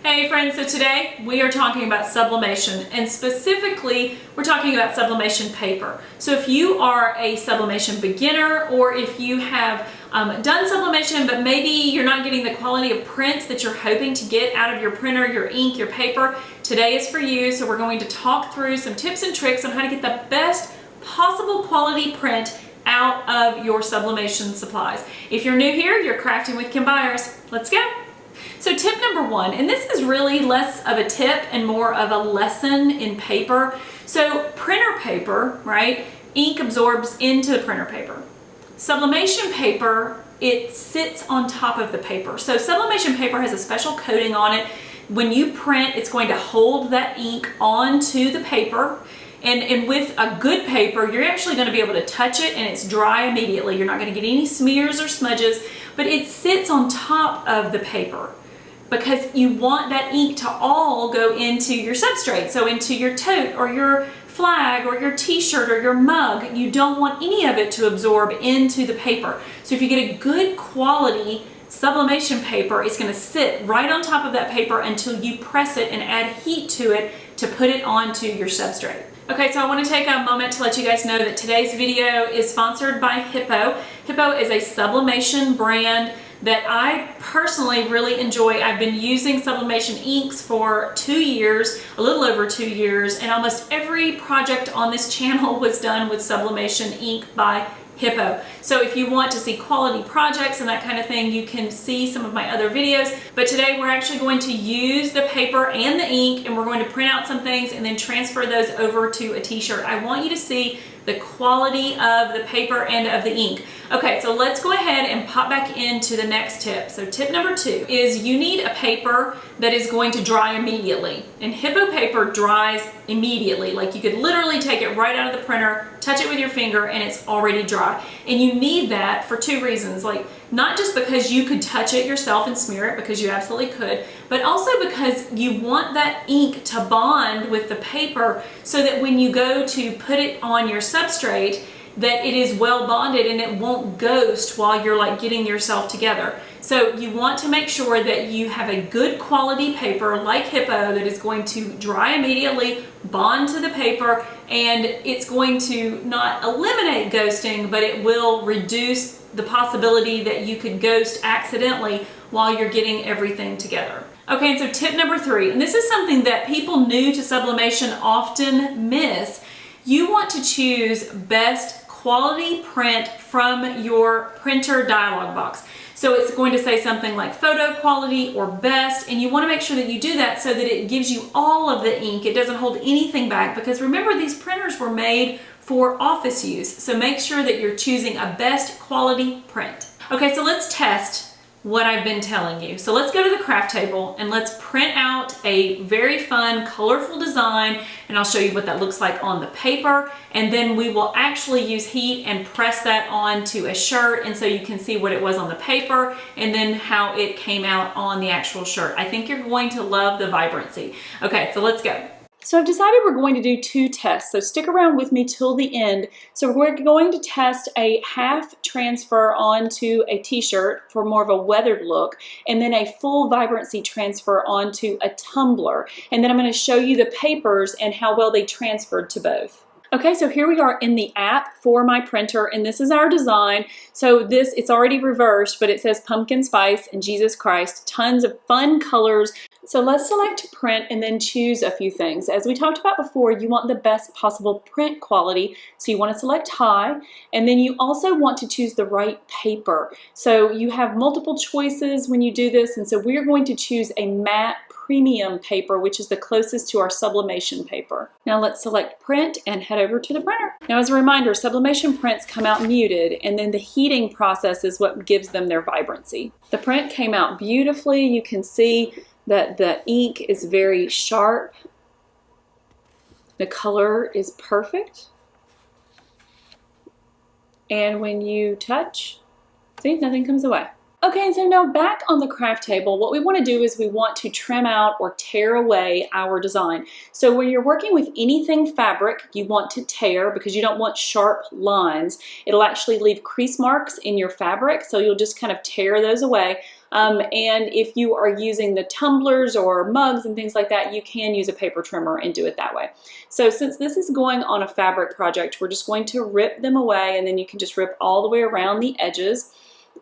Hey friends, so today we are talking about sublimation, and specifically we're talking about sublimation paper. So if you are a sublimation beginner, or if you have done sublimation but maybe you're not getting the quality of prints that you're hoping to get out of your printer, your ink, your paper, today is for you. So we're going to talk through some tips and tricks on how to get the best possible quality print out of your sublimation supplies. If you're new here, you're crafting with Kim Byers. Let's go. So tip number one, and this is really less of a tip and more of a lesson in paper. So printer paper, right? Ink absorbs into the printer paper. Sublimation paper, it sits on top of the paper. So sublimation paper has a special coating on it. When you print, it's going to hold that ink onto the paper. And with a good paper, you're actually going to be able to touch it and it's dry immediately. You're not going to get any smears or smudges, but it sits on top of the paper, because you want that ink to all go into your substrate, so into your tote or your flag or your t-shirt or your mug. You don't want any of it to absorb into the paper. So if you get a good quality sublimation paper, it's going to sit right on top of that paper until you press it and add heat to it to put it onto your substrate. Okay, so I want to take a moment to let you guys know that today's video is sponsored by Hiipoo. Hiipoo is a sublimation brand that I personally really enjoy. I've been using sublimation inks for 2 years, a little over 2 years, and almost every project on this channel was done with sublimation ink by Hiipoo. So if you want to see quality projects and that kind of thing, you can see some of my other videos. But today we're actually going to use the paper and the ink, and we're going to print out some things and then transfer those over to a t-shirt. I want you to see the quality of the paper and of the ink. Okay, so let's go ahead and pop back into the next tip. So tip number 2 is you need a paper that is going to dry immediately. And Hiipoo paper dries immediately. Like you could literally take it right out of the printer, touch it with your finger, and it's already dry. And you need that for 2 reasons. Like, not just because you could touch it yourself and smear it, because you absolutely could, but also because you want that ink to bond with the paper so that when you go to put it on your substrate, that it is well bonded and it won't ghost while you're like getting yourself together. So you want to make sure that you have a good quality paper like Hiipoo that is going to dry immediately, bond to the paper, and it's going to not eliminate ghosting, but it will reduce the possibility that you could ghost accidentally while you're getting everything together. Okay, and so tip number 3, and this is something that people new to sublimation often miss. You want to choose best quality print from your printer dialog box. So it's going to say something like photo quality or best, and you want to make sure that you do that so that it gives you all of the ink. It doesn't hold anything back, because remember, these printers were made for office use. So make sure that you're choosing a best quality print. Okay, so let's test what I've been telling you. So let's go to the craft table and let's print out a very fun, colorful design, and I'll show you what that looks like on the paper, and then we will actually use heat and press that onto a shirt, and so you can see what it was on the paper and then how it came out on the actual shirt. I think you're going to love the vibrancy. Okay, so let's go. So I've decided we're going to do 2 tests, so stick around with me till the end. So we're going to test a half transfer onto a t-shirt for more of a weathered look, and then a full vibrancy transfer onto a tumbler. And then I'm going to show you the papers and how well they transferred to both. Okay, so here we are in the app for my printer, and this is our design. So it's already reversed, but it says pumpkin spice and Jesus Christ, tons of fun colors. So let's select print and then choose a few things. As we talked about before, you want the best possible print quality, so you want to select high, and then you also want to choose the right paper. So you have multiple choices when you do this, and so we're going to choose a matte premium paper, which is the closest to our sublimation paper. Now let's select print and head over to the printer. Now, as a reminder, sublimation prints come out muted, and then the heating process is what gives them their vibrancy. The print came out beautifully. You can see that the ink is very sharp. The color is perfect. And when you touch, see, nothing comes away. Okay, so now back on the craft table, what we want to do is we want to trim out or tear away our design. So when you're working with anything fabric, you want to tear because you don't want sharp lines. It'll actually leave crease marks in your fabric, so you'll just kind of tear those away. And if you are using the tumblers or mugs and things like that, you can use a paper trimmer and do it that way. So since this is going on a fabric project, we're just going to rip them away, and then you can just rip all the way around the edges.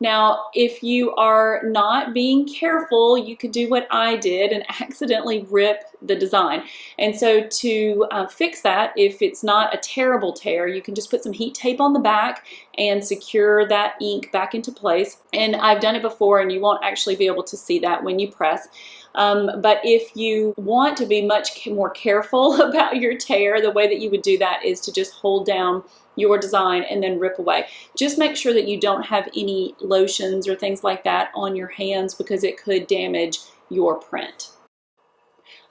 Now, if you are not being careful, you could do what I did and accidentally rip the design. And so to fix that, if it's not a terrible tear, you can just put some heat tape on the back and secure that ink back into place. And I've done it before, and you won't actually be able to see that when you press. But if you want to be much more careful about your tear, the way that you would do that is to just hold down your design and then rip away. Just make sure that you don't have any lotions or things like that on your hands, because it could damage your print.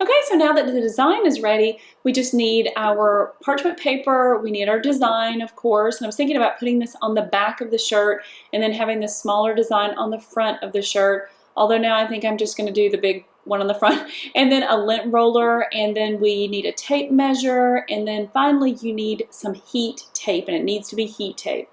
Okay, so now that the design is ready, we just need our parchment paper, we need our design, of course, and I was thinking about putting this on the back of the shirt and then having this smaller design on the front of the shirt, although now I think I'm just going to do the big one on the front, and then a lint roller, and then we need a tape measure, and then finally you need some heat tape, and it needs to be heat tape.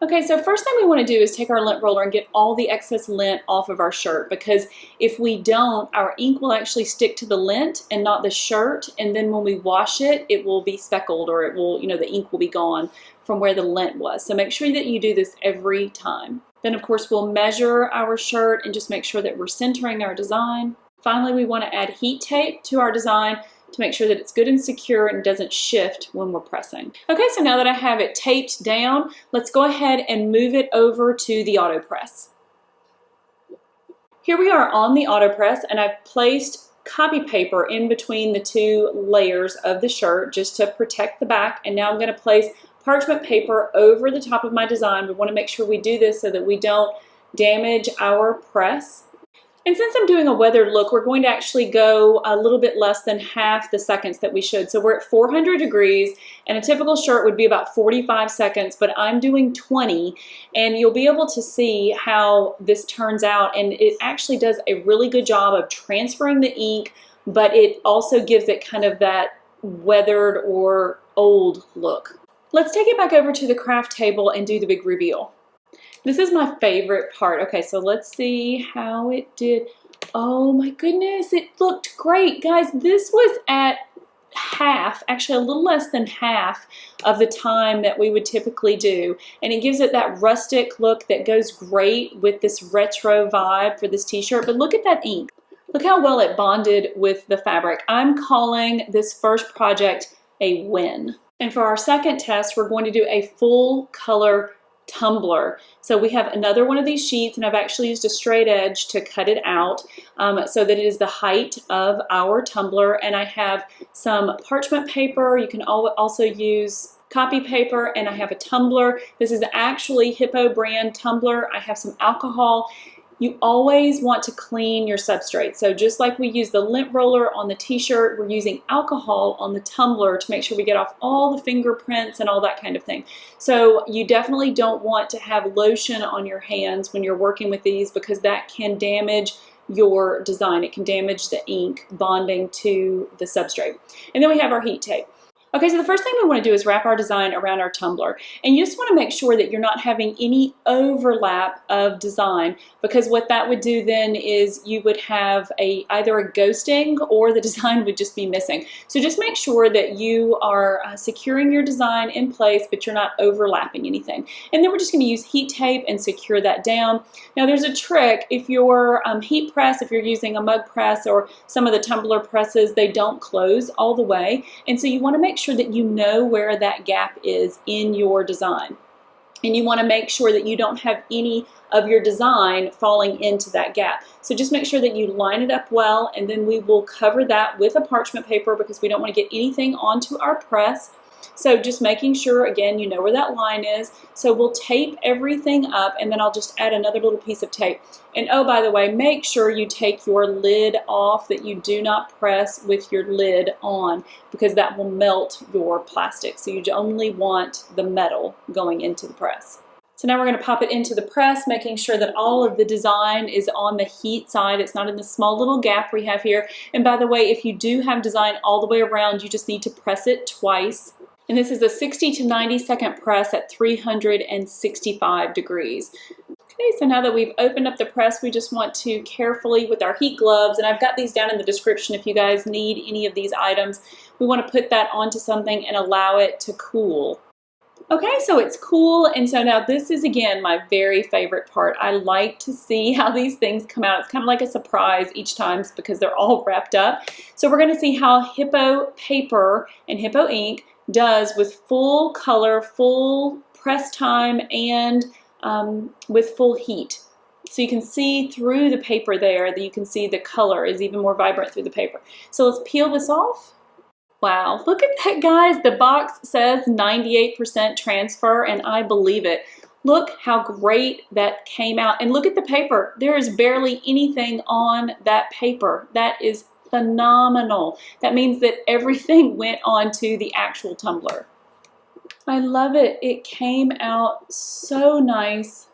Okay, so first thing we want to do is take our lint roller and get all the excess lint off of our shirt, because if we don't, our ink will actually stick to the lint and not the shirt, and then when we wash it, it will be speckled, or it will, the ink will be gone from where the lint was. So make sure that you do this every time. Then of course we'll measure our shirt and just make sure that we're centering our design. Finally, we want to add heat tape to our design to make sure that it's good and secure and doesn't shift when we're pressing. Okay, so now that I have it taped down, let's go ahead and move it over to the auto press. Here we are on the auto press, and I've placed copy paper in between the two layers of the shirt just to protect the back, and now I'm going to place parchment paper over the top of my design. We want to make sure we do this so that we don't damage our press. And since I'm doing a weathered look, we're going to actually go a little bit less than half the seconds that we should. So we're at 400 degrees, and a typical shirt would be about 45 seconds, but I'm doing 20, and you'll be able to see how this turns out, and it actually does a really good job of transferring the ink, but it also gives it kind of that weathered or old look. Let's take it back over to the craft table and do the big reveal. This is my favorite part. Okay, so let's see how it did. Oh my goodness, it looked great. Guys, this was at half, actually a little less than half of the time that we would typically do. And it gives it that rustic look that goes great with this retro vibe for this t-shirt. But look at that ink. Look how well it bonded with the fabric. I'm calling this first project a win. And for our second test, we're going to do a full color tumbler. So we have another one of these sheets, and I've actually used a straight edge to cut it out so that it is the height of our tumbler. And I have some parchment paper. You can also use copy paper, and I have a tumbler. This is actually Hiipoo brand tumbler. I have some alcohol. You always want to clean your substrate. So just like we use the lint roller on the t-shirt, we're using alcohol on the tumbler to make sure we get off all the fingerprints and all that kind of thing. So you definitely don't want to have lotion on your hands when you're working with these, because that can damage your design. It can damage the ink bonding to the substrate. And then we have our heat tape. Okay, so the first thing we want to do is wrap our design around our tumbler. And you just want to make sure that you're not having any overlap of design, because what that would do then is you would have either a ghosting or the design would just be missing. So just make sure that you are securing your design in place, but you're not overlapping anything. And then we're just going to use heat tape and secure that down. Now there's a trick. If your heat press, if you're using a mug press or some of the tumbler presses, they don't close all the way. And so you want to make sure that you know where that gap is in your design. And you want to make sure that you don't have any of your design falling into that gap. So just make sure that you line it up well, and then we will cover that with a parchment paper because we don't want to get anything onto our press. So just making sure, again, you know where that line is. So we'll tape everything up, and then I'll just add another little piece of tape. And oh, by the way, make sure you take your lid off, that you do not press with your lid on, because that will melt your plastic. So you only want the metal going into the press. So now we're going to pop it into the press, making sure that all of the design is on the heat side. It's not in the small little gap we have here. And by the way, if you do have design all the way around, you just need to press it twice. And this is a 60 to 90 second press at 365 degrees. Okay, so now that we've opened up the press, we just want to carefully, with our heat gloves, and I've got these down in the description if you guys need any of these items, we want to put that onto something and allow it to cool. Okay, so it's cool, and so now this is, again, my very favorite part. I like to see how these things come out. It's kind of like a surprise each time because they're all wrapped up. So we're going to see how Hiipoo paper and Hiipoo ink does with full color, full press time, and with full heat. So you can see through the paper there that you can see the color is even more vibrant through the paper. So let's peel this off. Wow, look at that, guys. The box says 98% transfer, and I believe it. Look how great that came out. And look at the paper. There is barely anything on that paper. That is phenomenal. That means that everything went onto the actual tumbler. I love it. It came out so nice.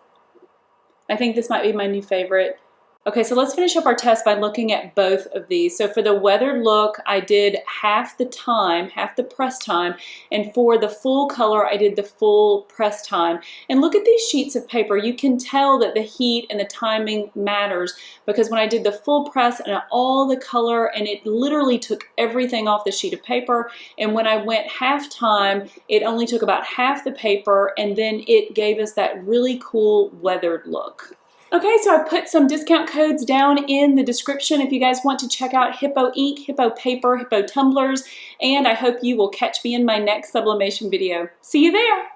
I think this might be my new favorite. Okay, so let's finish up our test by looking at both of these. So for the weathered look, I did half the time, half the press time, and for the full color, I did the full press time. And look at these sheets of paper. You can tell that the heat and the timing matters because when I did the full press and all the color, and it literally took everything off the sheet of paper, and when I went half time, it only took about half the paper, and then it gave us that really cool weathered look. Okay, so I put some discount codes down in the description if you guys want to check out Hiipoo ink, Hiipoo paper, Hiipoo tumblers, and I hope you will catch me in my next sublimation video. See you there!